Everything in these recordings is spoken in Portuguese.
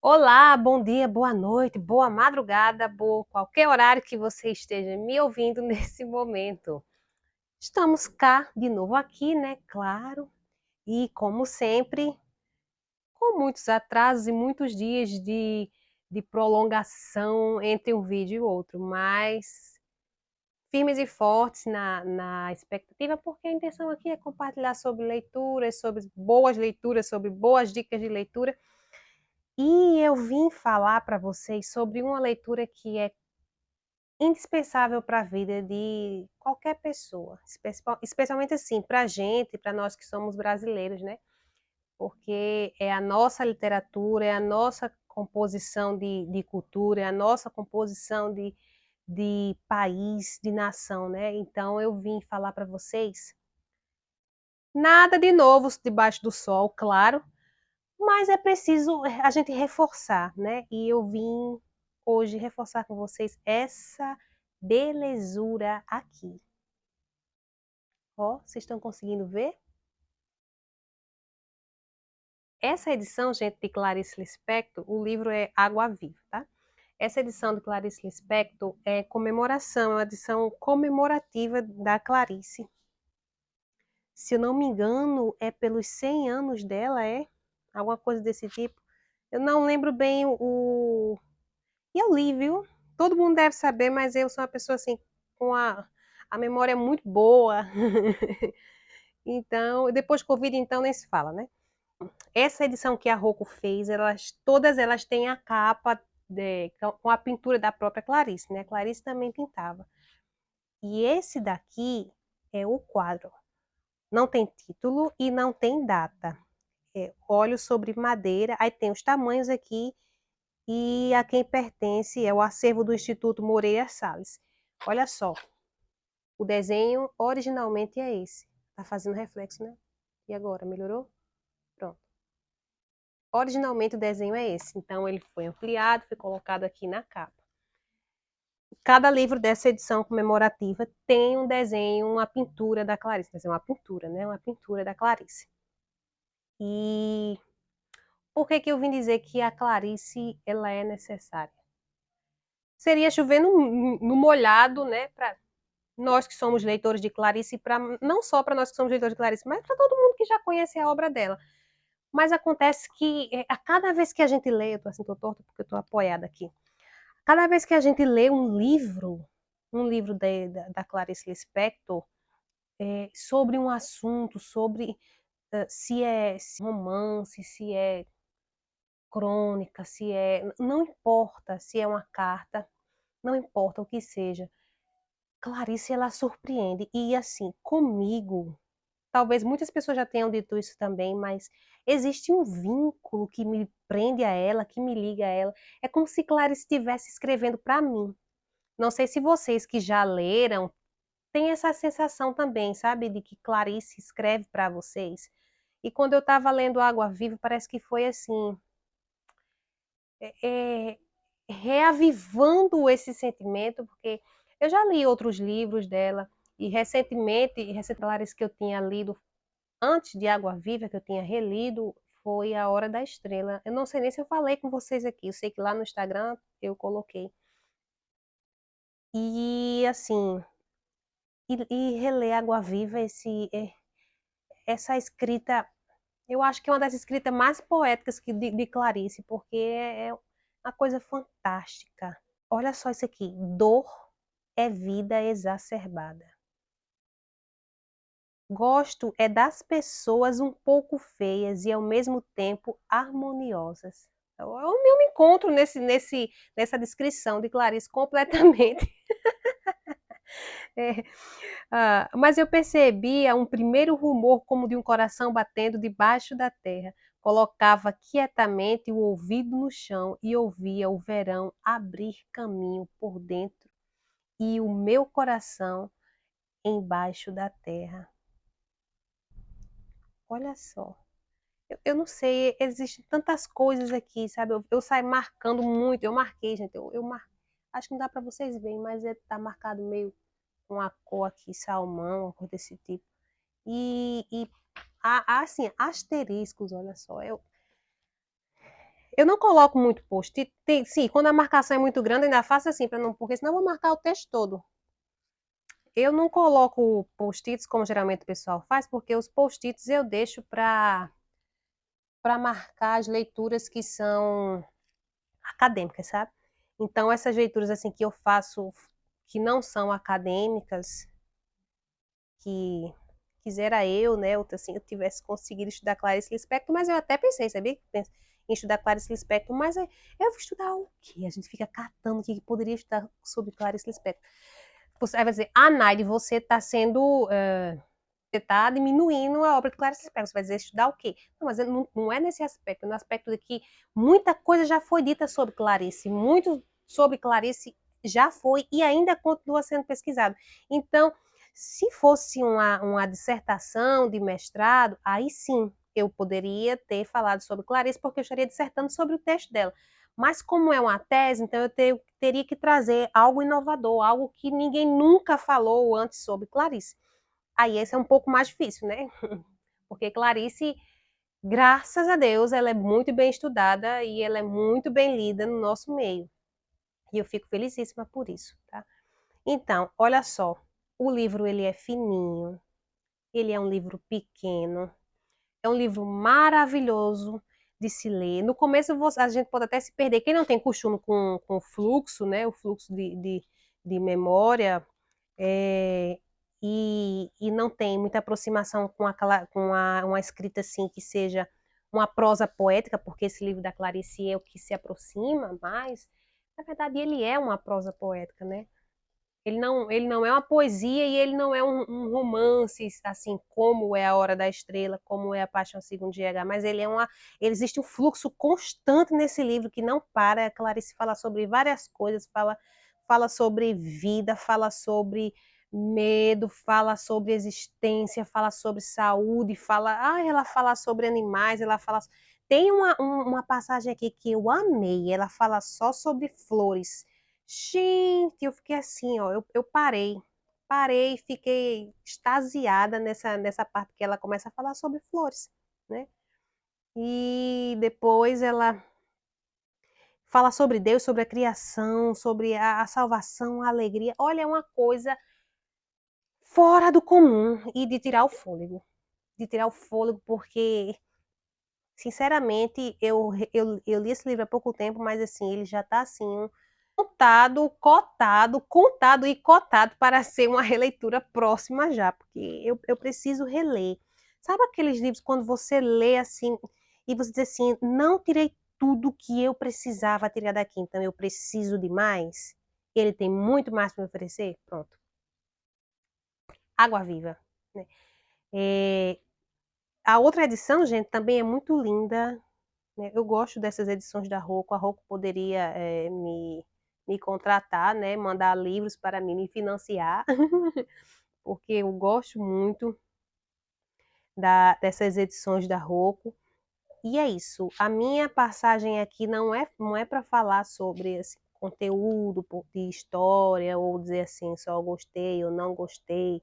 Olá, bom dia, boa noite, boa madrugada, boa qualquer horário que você esteja me ouvindo nesse momento. Estamos cá de novo aqui, né? Claro, e como sempre, com muitos atrasos e muitos dias de prolongação entre um vídeo e outro, mas firmes e fortes na expectativa, porque a intenção aqui é compartilhar sobre boas dicas de leitura. E eu vim falar para vocês sobre uma leitura que é indispensável para a vida de qualquer pessoa, especialmente assim, para a gente, para nós que somos brasileiros, né? Porque é a nossa literatura, é a nossa composição de cultura, é a nossa composição de país, de nação, né? Então eu vim falar para vocês nada de novo debaixo do sol, claro, mas é preciso a gente reforçar, né? E eu vim hoje reforçar com vocês essa belezura aqui. Ó, vocês estão conseguindo ver? Essa edição, gente, de Clarice Lispector, o livro é Água Viva, tá? Essa edição de Clarice Lispector é comemoração, é uma edição comemorativa da Clarice. Se eu não me engano, é pelos 100 anos dela, é? Alguma coisa desse tipo. Eu não lembro bem o. E eu li, viu? Todo mundo deve saber, mas eu sou uma pessoa assim, com a memória muito boa. Então, depois de Covid, então, nem se fala, né? Essa edição que a Rocco fez, todas elas têm a capa com a pintura da própria Clarice, né? A Clarice também pintava. E esse daqui é o quadro. Não tem título e não tem data. É óleo sobre madeira, aí tem os tamanhos aqui e a quem pertence é o acervo do Instituto Moreira Salles. Olha só, o desenho originalmente é esse. Tá fazendo reflexo, né? E agora, melhorou? Pronto. Originalmente o desenho é esse, então ele foi ampliado, foi colocado aqui na capa. Cada livro dessa edição comemorativa tem um desenho, uma pintura da Clarice, quer dizer, uma pintura, né? Uma pintura da Clarice. E por que que eu vim dizer que a Clarice ela é necessária? Seria chover no molhado, né? Para nós que somos leitores de Clarice, não só para nós que somos leitores de Clarice, mas para todo mundo que já conhece a obra dela. Mas acontece que a cada vez que a gente lê, eu tô assim, tô torta porque eu tô apoiada aqui. Cada vez que a gente lê um livro da Clarice Lispector, sobre um assunto, sobre se é romance, se é crônica, se é. Não importa se é uma carta, não importa o que seja. Clarice, ela surpreende. E assim, comigo, talvez muitas pessoas já tenham dito isso também, mas existe um vínculo que me prende a ela, que me liga a ela. É como se Clarice estivesse escrevendo para mim. Não sei se vocês que já leram têm essa sensação também, sabe, de que Clarice escreve para vocês. E quando eu estava lendo Água Viva, parece que foi assim, é, reavivando esse sentimento, porque eu já li outros livros dela, e Clarice que eu tinha lido antes de Água Viva, que eu tinha relido, foi A Hora da Estrela. Eu não sei nem se eu falei com vocês aqui, eu sei que lá no Instagram eu coloquei. E assim, e reler Água Viva, essa escrita, eu acho que é uma das escritas mais poéticas de Clarice, porque é uma coisa fantástica. Olha só isso aqui, dor é vida exacerbada. Gosto é das pessoas um pouco feias e ao mesmo tempo harmoniosas. Eu me encontro nessa descrição de Clarice completamente. É, mas eu percebia um primeiro rumor como de um coração batendo debaixo da terra. Colocava quietamente o ouvido no chão e ouvia o verão abrir caminho por dentro e o meu coração embaixo da terra. Olha só. Eu não sei, existem tantas coisas aqui, sabe? Eu saio marcando muito, eu marquei, gente, acho que não dá para vocês verem, mas tá marcado meio com a cor aqui, salmão, uma cor desse tipo. E há, assim, asteriscos, olha só. Eu não coloco muito post-it. Sim, quando a marcação é muito grande, ainda faço assim, para não, porque senão eu vou marcar o texto todo. Eu não coloco post-its como geralmente o pessoal faz, porque os post-its eu deixo para marcar as leituras que são acadêmicas, sabe? Então, essas leituras assim que eu faço que não são acadêmicas, que quisera eu, né, outra assim, eu tivesse conseguido estudar Clarice Lispector, mas eu até pensei, sabia? Em estudar Clarice Lispector, mas eu vou estudar o quê? A gente fica catando o que poderia estudar sobre Clarice Lispector. Você vai dizer, Naide, você está sendo você está diminuindo a obra de Clarice Lispector. Você vai dizer estudar o quê? Não, mas não é nesse aspecto, é no aspecto de que muita coisa já foi dita sobre Clarice, muito sobre Clarice já foi e ainda continua sendo pesquisado. Então, se fosse uma dissertação de mestrado, aí sim eu poderia ter falado sobre Clarice, porque eu estaria dissertando sobre o texto dela. Mas como é uma tese, então eu teria que trazer algo inovador, algo que ninguém nunca falou antes sobre Clarice. Aí esse é um pouco mais difícil, né? Porque Clarice, graças a Deus, ela é muito bem estudada e ela é muito bem lida no nosso meio. E eu fico felicíssima por isso, tá? Então, olha só, o livro ele é fininho, ele é um livro pequeno, é um livro maravilhoso de se ler. No começo a gente pode até se perder. Quem não tem costume com o fluxo, né? O fluxo de memória, é, e não tem muita aproximação uma escrita assim que seja uma prosa poética, porque esse livro da Clarice é o que se aproxima mais. Na verdade, ele é uma prosa poética, né? Ele não é uma poesia e ele não é um romance, assim, como é A Hora da Estrela, como é A Paixão Segundo GH, mas existe um fluxo constante nesse livro que não para. A Clarice fala sobre várias coisas, fala sobre vida, fala sobre medo, fala sobre existência, fala sobre saúde, ela fala sobre animais, ela fala. Tem uma passagem aqui que eu amei, ela fala só sobre flores. Gente, eu fiquei assim, ó, eu parei e fiquei extasiada nessa parte que ela começa a falar sobre flores, né? E depois ela fala sobre Deus, sobre a criação, sobre a salvação, a alegria. Olha, é uma coisa fora do comum e de tirar o fôlego. De tirar o fôlego, porque, sinceramente, eu li esse livro há pouco tempo, mas assim, ele já está assim, contado e cotado para ser uma releitura próxima já, porque eu preciso reler. Sabe aqueles livros quando você lê assim e você diz assim, não tirei tudo que eu precisava tirar daqui, então eu preciso de mais? Ele tem muito mais para me oferecer? Pronto. Água Viva, né? É, a outra edição, gente, também é muito linda, né? Eu gosto dessas edições da Rocco. A Rocco poderia me contratar, né? Mandar livros para mim, me financiar, porque eu gosto muito dessas edições da Rocco. E é isso. A minha passagem aqui não é para falar sobre esse conteúdo de história ou dizer assim, só gostei ou não gostei.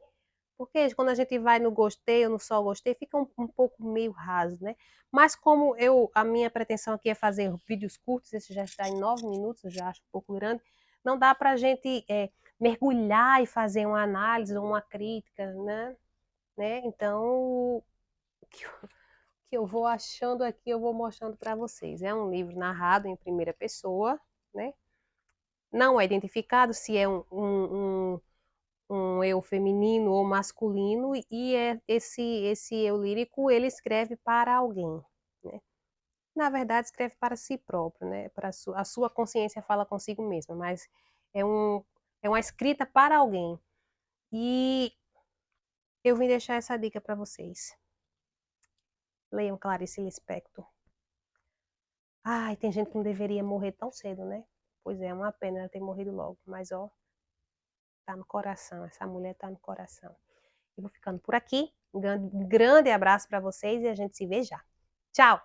Porque quando a gente vai no gostei ou no só gostei, fica um pouco meio raso, né? Mas como a minha pretensão aqui é fazer vídeos curtos, esse já está em 9 minutos, eu já acho um pouco grande, não dá para a gente mergulhar e fazer uma análise ou uma crítica, né? Então, o que eu vou achando aqui, eu vou mostrando para vocês. É um livro narrado em primeira pessoa, né? Não é identificado se é um eu feminino ou masculino, e esse eu lírico ele escreve para alguém, né? Na verdade, escreve para si próprio, né? A sua consciência fala consigo mesma, mas é, um, é uma escrita para alguém. E eu vim deixar essa dica para vocês. Leiam Clarice Lispector. Ai, tem gente que não deveria morrer tão cedo, né? Pois é uma pena ela ter morrido logo, mas ó, tá no coração, essa mulher tá no coração. Eu vou ficando por aqui. Um grande abraço para vocês e a gente se vê já. Tchau!